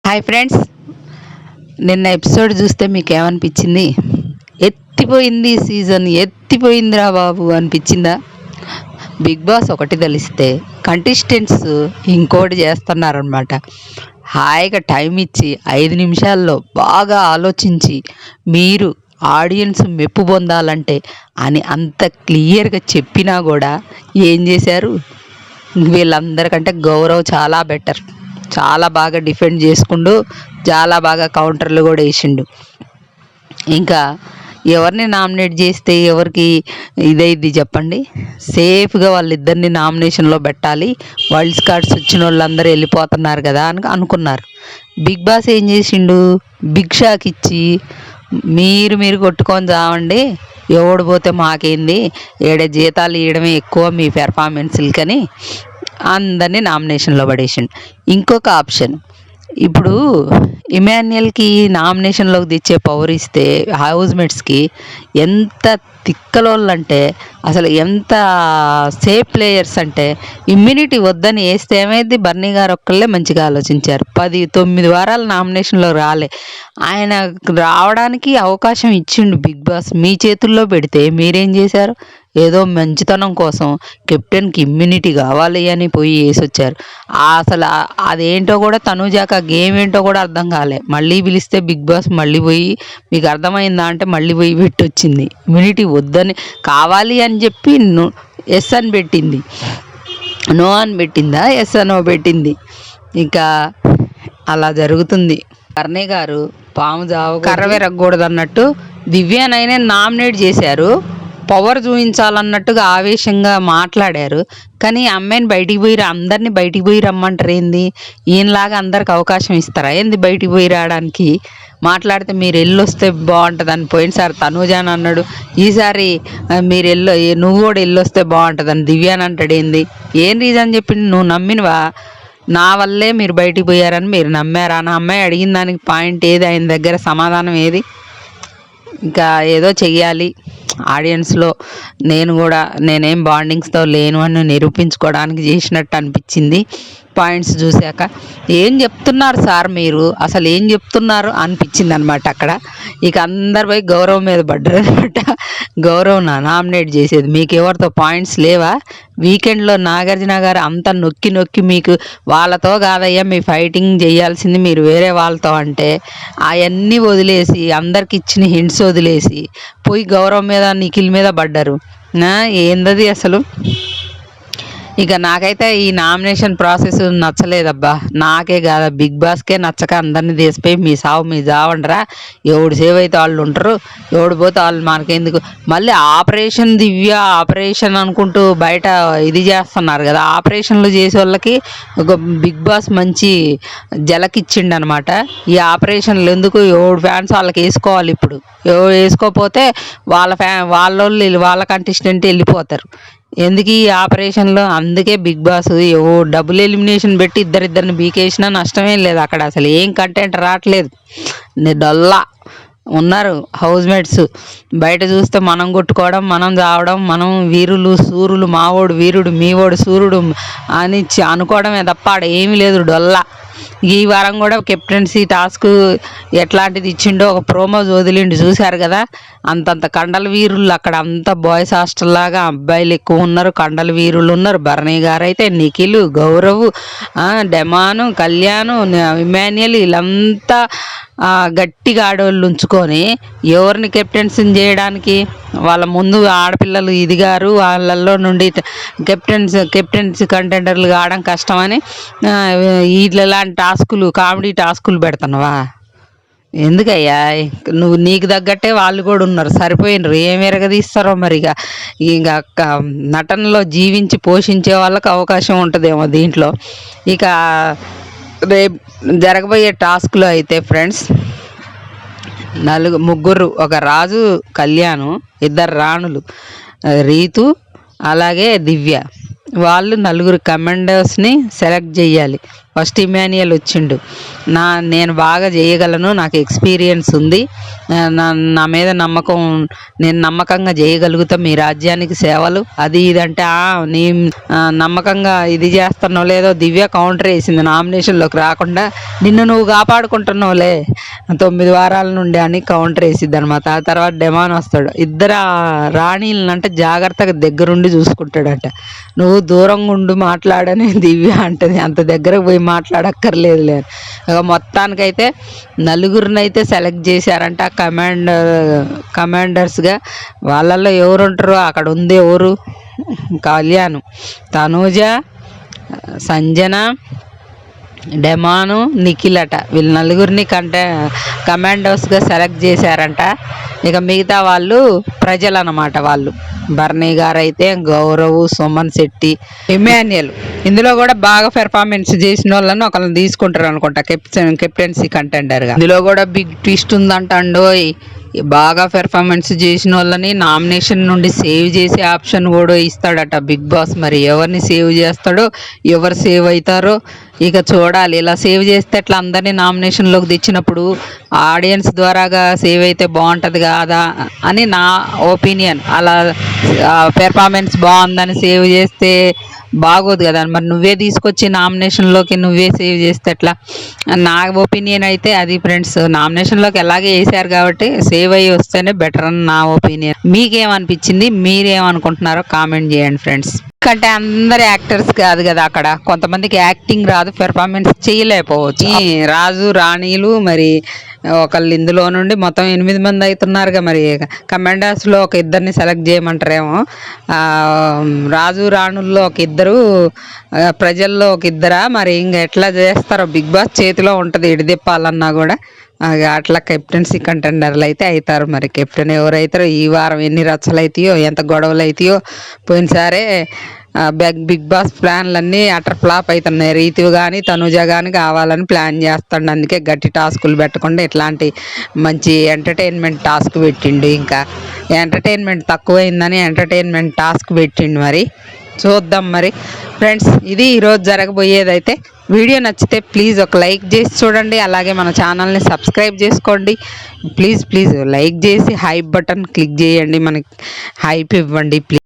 Hi friends, నిన్న episode చూస్తే మీకు ఏమనిపించింది? ఎత్తిపోయింది సీజన్, ఎత్తిపోయిందిరా బాబు అనిపించిందా? బిగ్ బాస్ ఒకటి తెలిస్తే కంటెస్టెంట్స్ ఇంకోటి చేస్తున్నారనమాట. హాయిగా టైం ఇచ్చి 5 నిమిషాల్లో బాగా ఆలోచించి మీరు ఆడియన్స్ మెప్పు పొందాలంటే అని అంత క్లియర్గా చెప్పినా కూడా ఏం చేశారు? వీళ్ళందరికంటే గౌరవ్ చాలా బెటర్, చాలా బాగా డిఫెండ్ చేసుకుంటూ చాలా బాగా కౌంటర్లు కూడా వేసిండు. ఇంకా ఎవరిని నామినేట్ చేస్తే ఎవరికి ఇదైద్ది చెప్పండి? సేఫ్గా వాళ్ళిద్దరిని నామినేషన్లో పెట్టాలి, వైల్డ్ కార్డ్స్ వచ్చిన వాళ్ళందరూ వెళ్ళిపోతున్నారు కదా అని అనుకున్నారు. బిగ్ బాస్ ఏం చేసిండు? బిగ్ షాక్ ఇచ్చి మీరు కొట్టుకొని చావండి, ఎవడు పోతే మాకేంది, జీతాలు ఇవ్వడమే ఎక్కువ మీ పెర్ఫార్మెన్స్లకని అందరినీ నామినేషన్లో పడేసిండు. ఇంకొక ఆప్షన్, ఇప్పుడు ఇమాన్యుయల్కి నామినేషన్లోకి తెచ్చే పవర్ ఇస్తే హౌస్మేట్స్కి ఎంత తిక్కలోళ్ళు అంటే, అసలు ఎంత సేఫ్ ప్లేయర్స్ అంటే, ఇమ్యూనిటీ వద్దని వేస్తే ఏమైంది? బర్నీ గారు ఒక్కళ్ళే మంచిగా ఆలోచించారు. 9 వారాల నామినేషన్లో రాలే, ఆయన రావడానికి అవకాశం ఇచ్చిండు బిగ్ బాస్. మీ చేతుల్లో పెడితే మీరేం చేశారు? ఏదో మంచితనం కోసం కెప్టెన్కి ఇమ్యూనిటీ కావాలి అని పోయి వేసి వచ్చారు. అసలు అదేంటో కూడా తనుజాక గేమ్ ఏంటో కూడా అర్థం కాలే. మళ్ళీ పిలిస్తే బిగ్ బాస్ మళ్ళీ పోయి మీకు అర్థమైందా అంటే మళ్ళీ పోయి పెట్టి వచ్చింది. ఇమ్యూనిటీ వద్దని కావాలి అని చెప్పి ఎస్ అని పెట్టింది, నో అని పెట్టిందా, ఎస్ అనో పెట్టింది. ఇంకా అలా జరుగుతుంది. కర్ణే గారు పాము కర్ర విరగకూడదు అన్నట్టు దివ్యానైనా నామినేట్ చేశారు, పవర్ చూపించాలన్నట్టుగా ఆవేశంగా మాట్లాడారు. కానీ అమ్మాయిని బయటికి పోయి అందరినీ బయటికి పోయి రమ్మంటారు ఏంది? ఈయనలాగా అందరికి అవకాశం ఇస్తారా ఏంది బయటికి పోయి రావడానికి? మాట్లాడితే మీరు వెళ్ళొస్తే బాగుంటుంది అని పోయినసారి తనూజాన్ అన్నాడు, ఈసారి మీరు నువ్వు కూడా వెళ్ళొస్తే బాగుంటుందని దివ్యాన్ అంటాడు. ఏంది? ఏం రీజన్ చెప్పి నువ్వు నమ్మినవా? నా వల్లే మీరు బయటికి పోయారని మీరు నమ్మారా? నా అమ్మాయి అడిగిన దానికి పాయింట్ ఏది? ఆయన దగ్గర సమాధానం ఏది? ఇంకా ఏదో చెయ్యాలి ఆడియన్స్లో, నేనేం బాండింగ్స్తో లేను అని నిరూపించుకోవడానికి చేసినట్టు అనిపించింది పాయింట్స్ చూశాక. ఏం చెప్తున్నారు సార్ మీరు, అసలు ఏం చెప్తున్నారు అనిపించింది అనమాట అక్కడ. ఇక అందరు పోయి గౌరవ్ మీద పడ్డారు అనమాట. గౌరవ్ నామినేట్ చేసేది, మీకు ఎవరితో పాయింట్స్ లేవా? వీకెండ్లో నాగార్జున గారు అంతా నొక్కి మీకు వాళ్ళతో కాదయ్యా మీ ఫైటింగ్ చేయాల్సింది, మీరు వేరే వాళ్ళతో అంటే అవన్నీ వదిలేసి అందరికి ఇచ్చిన హింట్స్ వదిలేసి పోయి గౌరవ్ మీద నిఖిల్ మీద పడ్డారు. ఏందది అసలు? ఇక నాకైతే ఈ నామినేషన్ ప్రాసెస్ నచ్చలేదబ్బా. నాకే కాదా, బిగ్ బాస్కే నచ్చక అందరినీ తీసిపోయి మీ సావు మీ జావండరా, ఎవడు సేవ్ అయితే వాళ్ళు ఉంటారు, ఎవడు పోతే వాళ్ళు మనకెందుకు. మళ్ళీ ఆపరేషన్ దివ్య ఆపరేషన్ అనుకుంటూ బయట ఇది చేస్తున్నారు కదా, ఆపరేషన్లు చేసే వాళ్ళకి ఒక బిగ్ బాస్ మంచి జలకిచ్చిండు అనమాట. ఈ ఆపరేషన్లు ఎందుకు, ఎవడు ఫ్యాన్స్ వాళ్ళకి వేసుకోవాలి. ఇప్పుడు ఎవరు వేసుకోకపోతే వాళ్ళ కంటెస్టెంట్ వెళ్ళిపోతారు. ఎందుకు ఈ ఆపరేషన్లో? అందుకే బిగ్ బాస్ డబుల్ ఎలిమినేషన్ పెట్టి ఇద్దరిని బీకేసినా నష్టమేం లేదు. అక్కడ అసలు ఏం కంటెంట్ రావట్లేదు, డొల్లా ఉన్నారు హౌస్మేట్స్. బయట చూస్తే మనం కొట్టుకోవడం, మనం చావడం, మనం వీరులు సూర్యులు, మావోడు వీరుడు మీవోడు సూర్యుడు అని అనుకోవడమే తప్ప ఆడ ఏమీ లేదు, డొల్లా. ఈ వారం కూడా కెప్టెన్సీ టాస్క్ ఎట్లాంటిది ఇచ్చిండో ఒక ప్రోమో వదిలిండు, చూశారు కదా. అంతంత కండల వీరులు అక్కడ, అంత బాయ్స్ హాస్టల్ లాగా అబ్బాయిలు ఎక్కువ ఉన్నారు, కండల వీరులు ఉన్నారు. భరణి గారు అయితే, నిఖిల్, గౌరవ్, డెమాను, కళ్యాణ్, ఇమాన్యుయల్ వీళ్ళంతా గట్టిగా ఆడవాళ్ళు ఉంచుకొని ఎవరిని కెప్టెన్సీని చేయడానికి, వాళ్ళ ముందు ఆడపిల్లలు ఇదిగారు, వాళ్ళల్లో నుండి కెప్టెన్సీ కంటెండర్లు కావడం కష్టమని ఇట్లాంటి టాస్కులు, కామెడీ టాస్కులు పెడుతున్నావా? ఎందుకయ్యా? నీకు తగ్గట్టే వాళ్ళు కూడా ఉన్నారు, సరిపోయినరు. ఏం ఎరగదీస్తారో మరి. ఇక నటనలో జీవించి పోషించే వాళ్ళకి అవకాశం ఉంటుందేమో దీంట్లో. ఇక రేపు జరగబోయే టాస్క్లో అయితే ఫ్రెండ్స్, ముగ్గురు, ఒక రాజు, కళ్యాణ్, 2 రాణులు, రీతు అలాగే దివ్య, వాళ్ళు 4 కమాండర్స్ని సెలెక్ట్ చేయాలి. ఫస్ట్ ఇమాన్యుయల్ వచ్చిండు. నేను బాగా చేయగలను, నాకు ఎక్స్పీరియన్స్ ఉంది, నా మీద నమ్మకం, నేను నమ్మకంగా చేయగలుగుతా మీ రాజ్యానికి సేవలు అది ఇది అంటే, నీ నమ్మకంగా ఇది చేస్తున్నావు లేదో దివ్య కౌంటర్ వేసింది నామినేషన్లోకి రాకుండా, నిన్ను నువ్వు కాపాడుకుంటున్నావులే 9 వారాల నుండి అని కౌంటర్ వేసిద్ది అనమాట. ఆ తర్వాత డెమాన్ వస్తాడు. ఇద్దరు రాణీలనంటే జాగ్రత్తగా దగ్గరుండి చూసుకుంటాడట. నువ్వు దూరంగా ఉండి మాట్లాడని దివ్య అంటది, అంత దగ్గరకు పోయి మాట్లాడక్కర్లేదులే. మొత్తానికైతే నలుగురినైతే సెలెక్ట్ చేశారంట కమాండర్స్గా. వాళ్ళల్లో ఎవరు ఉంటారో అక్కడ ఉంది ఎవరు, కళ్యాణ్, తనూజ, సంజన, డెమాను, నిఖిల్ అట. వీళ్ళు నలుగురిని కమాండోస్గా సెలెక్ట్ చేశారంట. ఇక మిగతా వాళ్ళు ప్రజలు అన్నమాట. వాళ్ళు బర్నీ గారు అయితే గౌరవ్, సుమన్ శెట్టి, ఇమాన్యుయల్ ఇందులో కూడా బాగా పెర్ఫార్మెన్స్ చేసిన వాళ్ళని ఒకళ్ళని తీసుకుంటారు అనుకుంటా కెప్టెన్సీ కంటెండర్గా. ఇందులో కూడా బిగ్ ట్విస్ట్ ఉందంటండోయ్. బాగా పెర్ఫార్మెన్స్ చేసిన వాళ్ళని నామినేషన్ నుండి సేవ్ చేసే ఆప్షన్ కూడా ఇస్తాడట బిగ్ బాస్. మరి ఎవరిని సేవ్ చేస్తాడో, ఎవరు సేవ్ అవుతారో ఇక చూడాలి. ఇలా సేవ్ చేస్తే అట్లా అందరినీ నామినేషన్లోకి తెచ్చినప్పుడు ఆడియన్స్ ద్వారాగా సేవ్ అయితే బాగుంటుంది కదా అని నా ఒపీనియన్. అలా పెర్ఫార్మెన్స్ బాగుందని సేవ్ చేస్తే బాగోదు కదా. మరి నువ్వే తీసుకొచ్చి నామినేషన్లోకి నువ్వే సేవ్ చేస్తే ఎట్లా, నా ఒపీనియన్ అయితే అది ఫ్రెండ్స్. నామినేషన్లోకి ఎలాగే వేసారు కాబట్టి సేవ్ అయ్యి వస్తేనే బెటర్ అని నా ఒపీనియన్. మీకేమనిపించింది, మీరేమనుకుంటున్నారో కామెంట్ చేయండి ఫ్రెండ్స్. ఎందుకంటే అందరు యాక్టర్స్ కాదు కదా, అక్కడ కొంతమందికి యాక్టింగ్ రాదు, పెర్ఫార్మెన్స్ చేయలేకపోవచ్చు. రాజు రాణీలు మరి ఒకళ్ళు ఇందులో నుండి మొత్తం 8 మంది అవుతున్నారుగా. మరి కమాండర్స్లో ఒక ఇద్దరిని సెలెక్ట్ చేయమంటారేమో. రాజు రాణుల్లో ఒక ఇద్దరు, ప్రజల్లో ఒక ఇద్దరా, మరి ఇంకా ఎట్లా చేస్తారో. బిగ్ బాస్ చేతిలో ఉంటుంది ఇడిదిప్పాలన్నా కూడా. అట్లా కెప్టెన్సీ కంటెండర్లు అయితే అవుతారు. మరి కెప్టెన్ ఎవరైతారో, ఈ వారం ఎన్ని రచ్చలు అవుతాయో, ఎంత గొడవలు అవుతాయో. పోయినసారే బిగ్ బాస్ ప్లాన్లన్నీ అటర్ ఫ్లాప్ అవుతున్నాయి. రీతు కానీ తనుజ కానీ కావాలని ప్లాన్ చేస్తాడు. అందుకే గట్టి టాస్కులు పెట్టకుండా ఇట్లాంటి మంచి ఎంటర్టైన్మెంట్ టాస్క్ పెట్టిండు. ఇంకా ఎంటర్టైన్మెంట్ తక్కువైందని ఎంటర్టైన్మెంట్ టాస్క్ పెట్టిండు. మరి చూద్దాం మరి ఫ్రెండ్స్. ఇది ఈరోజు జరగబోయేదైతే. వీడియో నచ్చితే ప్లీజ్ ఒక లైక్ చేసి చూడండి. అలాగే మన ఛానల్ని సబ్స్క్రైబ్ చేసుకోండి. ప్లీజ్ లైక్ చేసి హైప్ బటన్ క్లిక్ చేయండి, మనకి హైప్ ఇవ్వండి ప్లీజ్.